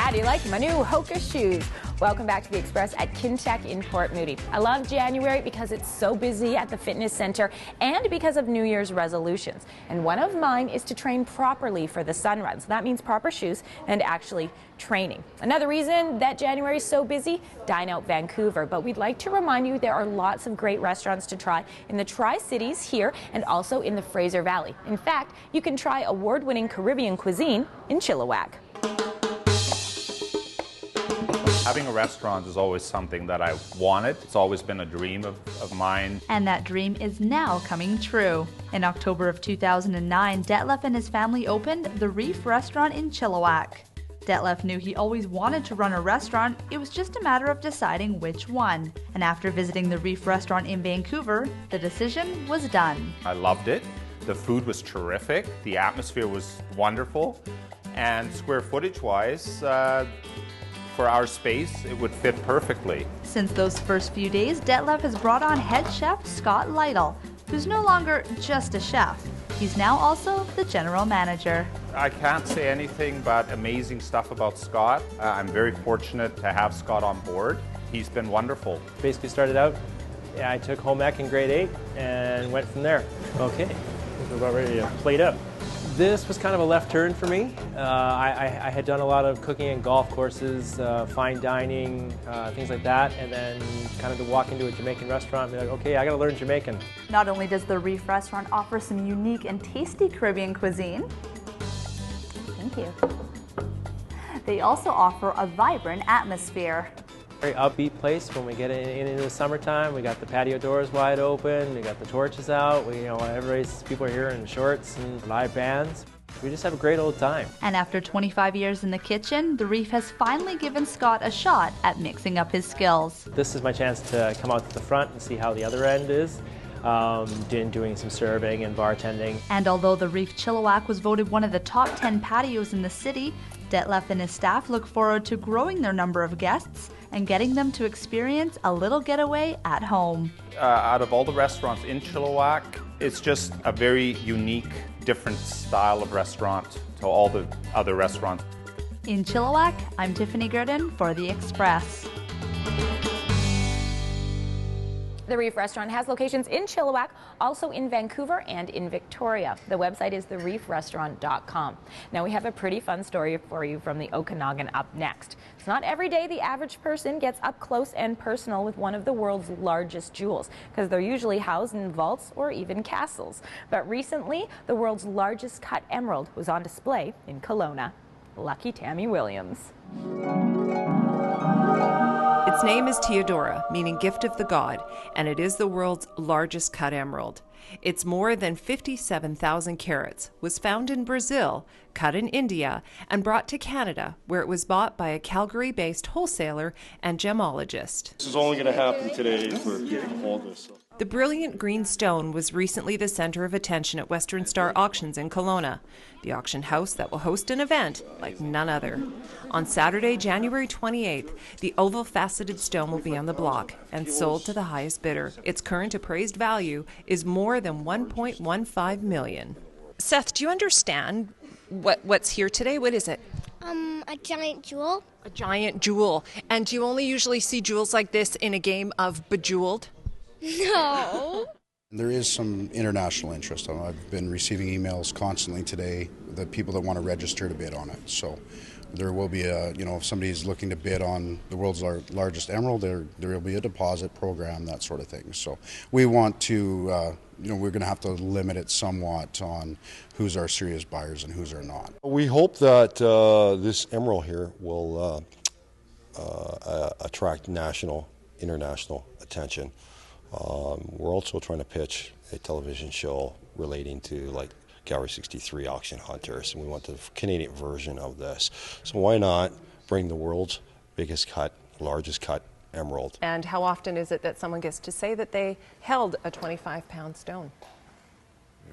How do you like my new Hoka shoes? Welcome back to The Express at Kintec in Port Moody. I love January because it's so busy at the fitness center and because of New Year's resolutions. And one of mine is to train properly for the sun run. So that means proper shoes and actually training. Another reason that January is so busy, Dine Out Vancouver. But we'd like to remind you there are lots of great restaurants to try in the Tri-Cities here and also in the Fraser Valley. In fact, you can try award-winning Caribbean cuisine in Chilliwack. Having a restaurant is always something that I wanted. It's always been a dream of mine. And that dream is now coming true. In October of 2009, Detlef and his family opened the Reef Restaurant in Chilliwack. Detlef knew he always wanted to run a restaurant. It was just a matter of deciding which one. And after visiting the Reef Restaurant in Vancouver, the decision was done. I loved it. The food was terrific. The atmosphere was wonderful. And square footage-wise, for our space, it would fit perfectly. Since those first few days, Detlef has brought on head chef Scott Lytle, who's no longer just a chef. He's now also the general manager. I can't say anything but amazing stuff about Scott. I'm very fortunate to have Scott on board. He's been wonderful. Basically started out, I took home ec in grade 8 and went from there. Okay, we're about ready to plate up. This was kind of a left turn for me. I had done a lot of cooking and golf courses, fine dining, things like that, and then kind of to walk into a Jamaican restaurant and be like, okay, I gotta learn Jamaican. Not only does the Reef Restaurant offer some unique and tasty Caribbean cuisine, thank you, they also offer a vibrant atmosphere. Very upbeat place when we get into the summertime. We got the patio doors wide open, we got the torches out, people are here in shorts and live bands. We just have a great old time. And after 25 years in the kitchen, the Reef has finally given Scott a shot at mixing up his skills. This is my chance to come out to the front and see how the other end is. Doing some serving and bartending. And although the Reef Chilliwack was voted one of the top 10 patios in the city, Detlef and his staff look forward to growing their number of guests and getting them to experience a little getaway at home. Out of all the restaurants in Chilliwack, it's just a very unique, different style of restaurant to all the other restaurants. In Chilliwack, I'm Tiffany Gurden for The Express. The Reef Restaurant has locations in Chilliwack, also in Vancouver and in Victoria. The website is thereefrestaurant.com. Now we have a pretty fun story for you from the Okanagan up next. It's not every day the average person gets up close and personal with one of the world's largest jewels, because they're usually housed in vaults or even castles. But recently, the world's largest cut emerald was on display in Kelowna. Lucky Tamie Williams. Its name is Theodora, meaning gift of the god, and it is the world's largest cut emerald. It's more than 57,000 carats, was found in Brazil, cut in India, and brought to Canada, where it was bought by a Calgary-based wholesaler and gemologist. This is only going to happen today if we're getting a hold of this. The brilliant green stone was recently the center of attention at Western Star Auctions in Kelowna, the auction house that will host an event like none other. On Saturday, January 28th, the oval-faceted stone will be on the block and sold to the highest bidder. Its current appraised value is more than $1.15 million. Seth, do you understand what's here today? What is it? A giant jewel. A giant jewel. And do you only usually see jewels like this in a game of Bejeweled? No. There is some international interest. I've been receiving emails constantly today, the people that want to register to bid on it. So there will be if somebody's looking to bid on the world's largest emerald, there will be a deposit program, that sort of thing. So we want to, we're going to have to limit it somewhat on who's our serious buyers and who's are not. We hope that this emerald here will attract national, international attention. We're also trying to pitch a television show relating to like Gallery 63 auction hunters, and we want the Canadian version of this. So why not bring the world's biggest cut, largest cut emerald? And how often is it that someone gets to say that they held a 25-pound stone?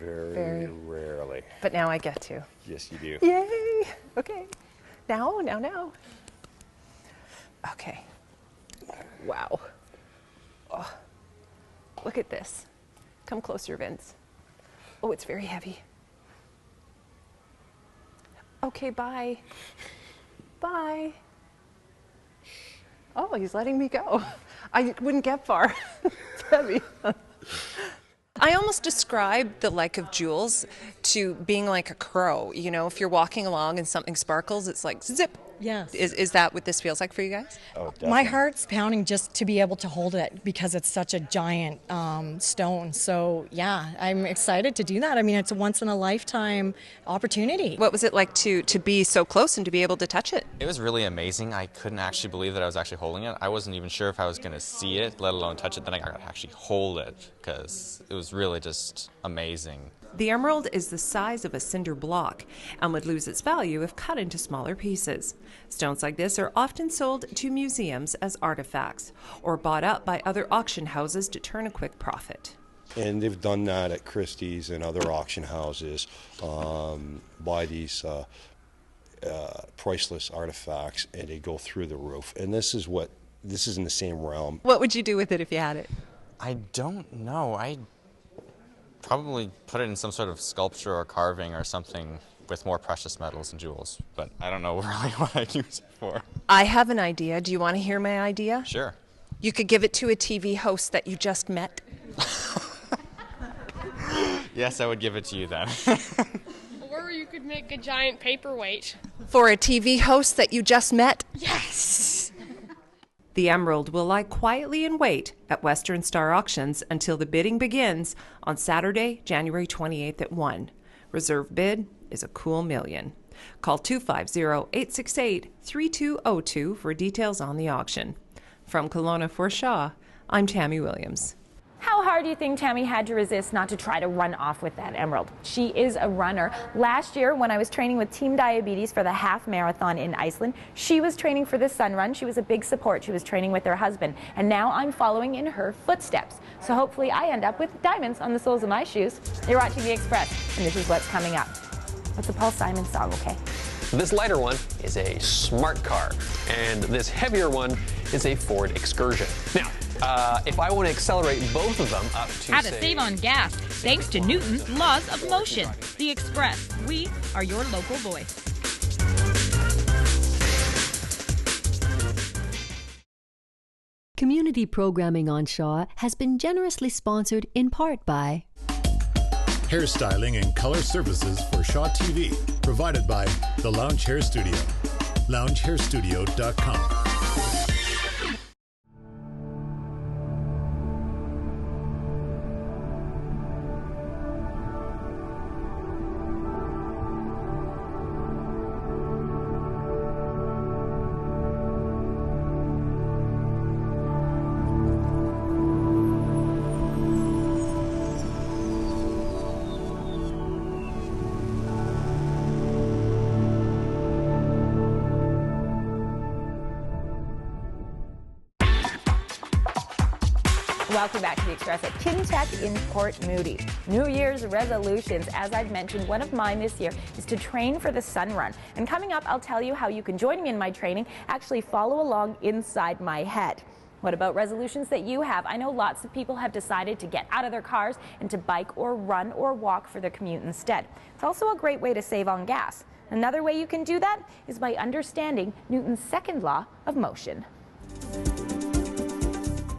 Very rarely. But now I get to. Yes, you do. Yay! Okay. Now. Okay. Wow. Oh. Look at this. Come closer, Vince. Oh, it's very heavy. Okay, bye. Bye. Oh, he's letting me go. I wouldn't get far. It's heavy. I almost describe the like of Jules to being like a crow. You know, if you're walking along and something sparkles, it's like zip. Yes. Is that what this feels like for you guys? Oh, definitely. My heart's pounding just to be able to hold it because it's such a giant stone. So, yeah, I'm excited to do that. I mean, it's a once-in-a-lifetime opportunity. What was it like to be so close and to be able to touch it? It was really amazing. I couldn't actually believe that I was actually holding it. I wasn't even sure if I was going to see it, let alone touch it. Then I got to actually hold it because it was really just amazing. The emerald is the size of a cinder block and would lose its value if cut into smaller pieces. Stones like this are often sold to museums as artifacts or bought up by other auction houses to turn a quick profit. And they've done that at Christie's and other auction houses, buy these priceless artifacts, and they go through the roof. And this is in the same realm. What would you do with it if you had it? I don't know. I'd probably put it in some sort of sculpture or carving or something with more precious metals and jewels, but I don't know really what I'd use it for. I have an idea. Do you want to hear my idea? Sure. You could give it to a TV host that you just met. Yes, I would give it to you then. Or you could make a giant paperweight. For a TV host that you just met? Yes! The emerald will lie quietly in wait at Western Star Auctions until the bidding begins on Saturday, January 28th at 1. Reserve bid is a cool $1 million. Call 250-868-3202 for details on the auction. From Kelowna for Shaw, I'm Tamie Williams. How hard do you think Tamie had to resist not to try to run off with that emerald? She is a runner. Last year, when I was training with Team Diabetes for the half marathon in Iceland, she was training for the Sun Run. She was a big support. She was training with her husband. And now I'm following in her footsteps. So hopefully I end up with diamonds on the soles of my shoes. You're watching The Express, and this is what's coming up. What's a Paul Simon song, okay? This lighter one is a smart car, and this heavier one is a Ford Excursion. Now, if I want to accelerate both of them up to, How to save on gas, thanks to Newton's laws of motion. The Express, we are your local voice. Community programming on Shaw has been generously sponsored in part by hairstyling and color services for Shaw TV, provided by the Lounge Hair Studio, loungehairstudio.com. Welcome back to The Express at Kintec in Port Moody. New Year's resolutions. As I've mentioned, one of mine this year is to train for the Sun Run. And coming up, I'll tell you how you can join me in my training, actually follow along inside my head. What about resolutions that you have? I know lots of people have decided to get out of their cars and to bike or run or walk for their commute instead. It's also a great way to save on gas. Another way you can do that is by understanding Newton's second law of motion.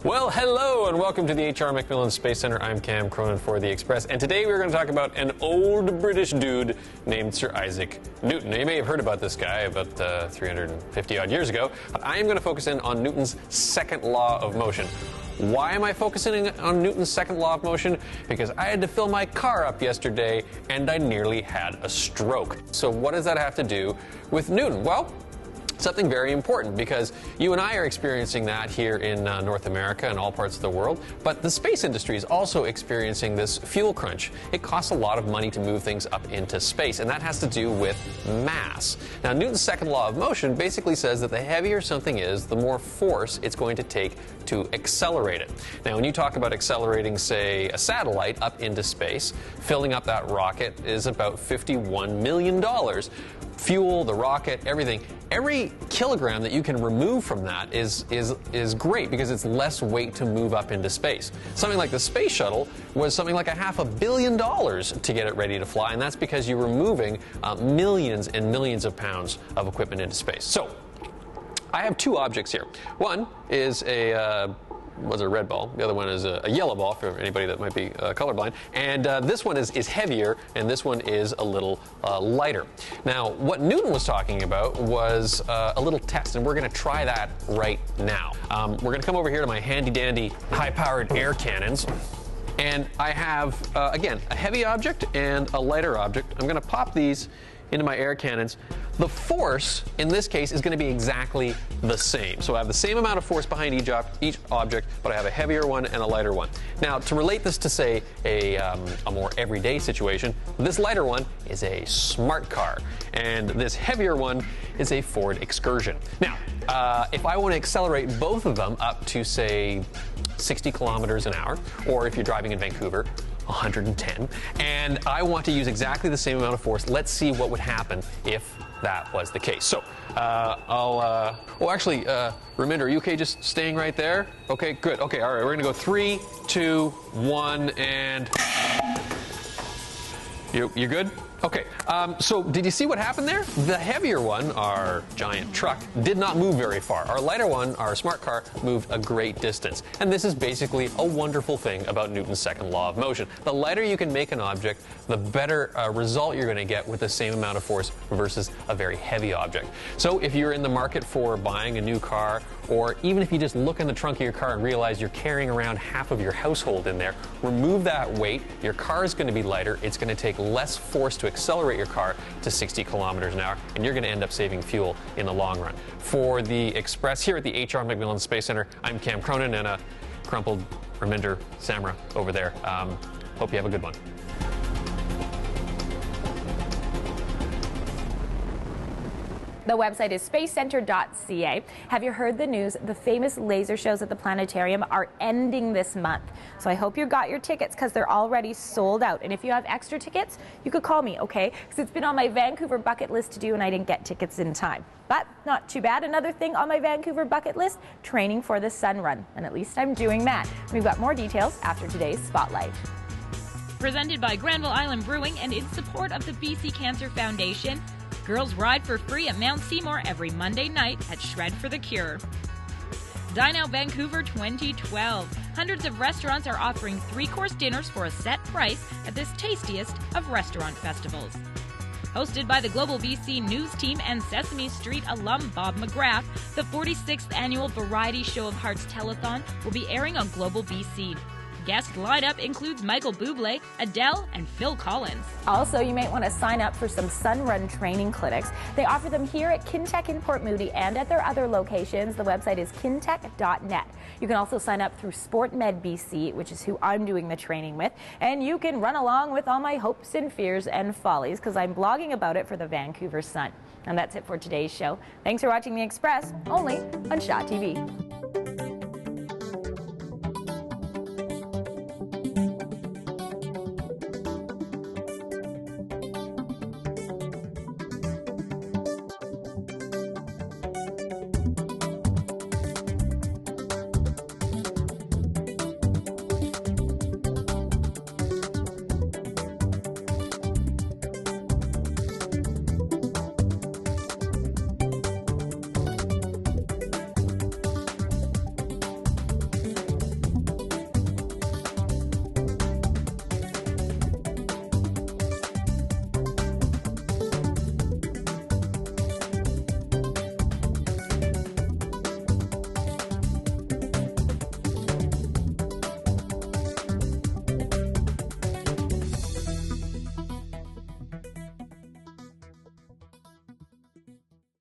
Well, hello and welcome to the HR MacMillan Space Centre. I'm Cam Cronin for The Express, and today we're going to talk about an old British dude named Sir Isaac Newton. Now, you may have heard about this guy about 350 odd years ago, but I am going to focus in on Newton's second law of motion. Why am I focusing on Newton's second law of motion? Because I had to fill my car up yesterday and I nearly had a stroke. So what does that have to do with Newton? Well, something very important, because you and I are experiencing that here in North America and all parts of the world, but the space industry is also experiencing this fuel crunch. It costs a lot of money to move things up into space, and that has to do with mass. Now, Newton's second law of motion basically says that the heavier something is, the more force it's going to take to accelerate it. Now, when you talk about accelerating, say, a satellite up into space, filling up that rocket is about $51 million. fuel, the rocket, everything. Every kilogram that you can remove from that is great because it's less weight to move up into space. Something like the space shuttle was something like $500 million to get it ready to fly, and that's because you're removing millions and millions of pounds of equipment into space. So I have two objects here. One is a red ball. The other one is a yellow ball for anybody that might be colorblind. And this one is heavier, and this one is a little lighter. Now, what Newton was talking about was a little test, and we're going to try that right now. We're going to come over here to my handy-dandy high-powered air cannons. And I have, again, a heavy object and a lighter object. I'm going to pop these into my air cannons. The force, in this case, is going to be exactly the same. So I have the same amount of force behind each object, but I have a heavier one and a lighter one. Now, to relate this to, say, a more everyday situation, this lighter one is a smart car, and this heavier one is a Ford Excursion. Now, if I want to accelerate both of them up to, say, 60 kilometers an hour, or if you're driving in Vancouver, 110, and I want to use exactly the same amount of force, let's see what would happen if that was the case. So Raminider, are you okay just staying right there? Okay, good. Okay, all right, we're gonna go 3, 2, 1, and you good? Okay, so did you see what happened there? The heavier one, our giant truck, did not move very far. Our lighter one, our smart car, moved a great distance. And this is basically a wonderful thing about Newton's second law of motion. The lighter you can make an object, the better result you're going to get with the same amount of force versus a very heavy object. So if you're in the market for buying a new car, or even if you just look in the trunk of your car and realize you're carrying around half of your household in there, remove that weight. Your car is going to be lighter. It's going to take less force to accelerate your car to 60 kilometers an hour, and you're going to end up saving fuel in the long run. For the Express here at the HR MacMillan Space Centre, I'm Cam Cronin, and a crumpled Raminider Samra over there. Hope you have a good one. The website is spacecenter.ca. Have you heard the news? The famous laser shows at the planetarium are ending this month. So I hope you got your tickets because they're already sold out. And if you have extra tickets, you could call me, okay? Because it's been on my Vancouver bucket list to do and I didn't get tickets in time. But not too bad. Another thing on my Vancouver bucket list, training for the Sun Run. And at least I'm doing that. We've got more details after today's Spotlight. Presented by Granville Island Brewing and in support of the BC Cancer Foundation, girls ride for free at Mount Seymour every Monday night at Shred for the Cure. Dine Out Vancouver 2012. Hundreds of restaurants are offering 3-course dinners for a set price at this tastiest of restaurant festivals. Hosted by the Global BC News Team and Sesame Street alum Bob McGrath, the 46th annual Variety Show of Hearts Telethon will be airing on Global BC. Guest lineup includes Michael Bublé, Adele, and Phil Collins. Also, you might want to sign up for some Sun Run training clinics. They offer them here at Kintec in Port Moody and at their other locations. The website is kintec.net. You can also sign up through SportMed BC, which is who I'm doing the training with, and you can run along with all my hopes and fears and follies because I'm blogging about it for the Vancouver Sun. And that's it for today's show. Thanks for watching The Express, only on Shaw TV.